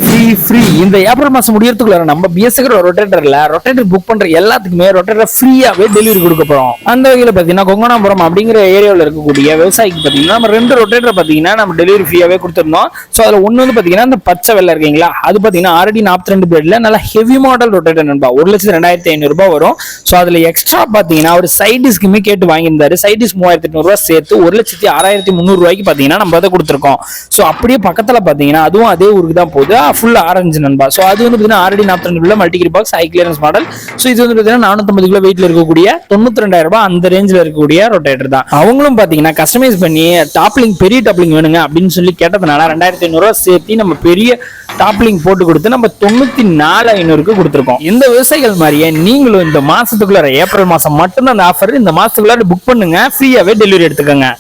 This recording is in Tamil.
ஃப்ரீ இந்த ஏப்ரல் மாசம் முடியறதுக்குள்ள நம்ம பிஎஸ்சிக்கிற ரொட்டேட்டர் புக் பண்ற எல்லாத்துக்குமே ரொட்டேட்டர் ஃப்ரீயாவே டெலிவரி கொடுக்க போறோம். அந்த வகையில பாத்தீங்கன்னா கொங்கனாபுரம் அப்படிங்கிற ஏரியாவில் இருக்கக்கூடிய விவசாயிக்கு பாத்தீங்கன்னா நம்ம 2 ரொட்டேட்டர் பாத்தீங்கன்னா நம்ம டெலிவரி ஃப்ரீயாவே கொடுத்துருந்தோம். ஸோ அதுல ஒண்ணு வந்து பாத்தீங்கன்னா இந்த பச்சை வெள்ளை இருக்கீங்களா, அது பாத்தீங்கன்னா ஆல்ரெடி 42 பிளேட்ல நல்ல ஹெவி மாடல் ரொட்டேட்டர் நண்பா 1,02,500 ரூபாய் வரும். ஸோ அதுல எக்ஸ்ட்ரா பாத்தீங்கன்னா ஒரு சைட் டிஸ்க்குமே கேட்டு வாங்கியிருந்தாரு. சைட் டிஸ்க் 3,800 ரூபாய் சேர்த்து 1,06,300 ரூபாய்க்கு பாத்தீங்கன்னா நம்ம அதை கொடுத்துருக்கோம். ஸோ அப்படியே பக்கத்துல பாத்தீங்கன்னா அதுவும் அதே ஊருக்கு தான் போகுது, ஃபுல் ஆரஞ்சு நண்பா. ஸோ அது வந்து பாத்தீங்கன்னா already 42 kilo multi box high clearance model. So இது வந்து பாத்தீங்கன்னா 450 கிலோ வெயிட்ல இருக்கக்கூடிய 92,000 ரூபாய் அந்த ரேஞ்சில் இருக்கக்கூடிய ரொட்டேட்டர் தான். அவங்களும் பாத்தீங்கன்னா கஸ்டமைஸ் பண்ணி டாப்லிங் பெரிய டாப்லிங் வேணுங்க அப்படின்னு சொல்லி கேட்டதுனால 2,500 ரூபாய் சேர்த்து நம்ம பெரிய டாப்லிங் போட்டு கொடுத்து நம்ம 94,500க்கு கொடுத்துருக்கோம். இந்த விவசாயிகள் மாதிரியே நீங்களும் இந்த மாசத்துக்குள்ள ஏப்ரல் மாசம் மட்டும்தான் அந்த ஆஃபர், இந்த மாசத்துக்குள்ள புக் பண்ணுங்க, ஃப்ரீயாவே டெலிவரி எடுத்துக்கோங்க.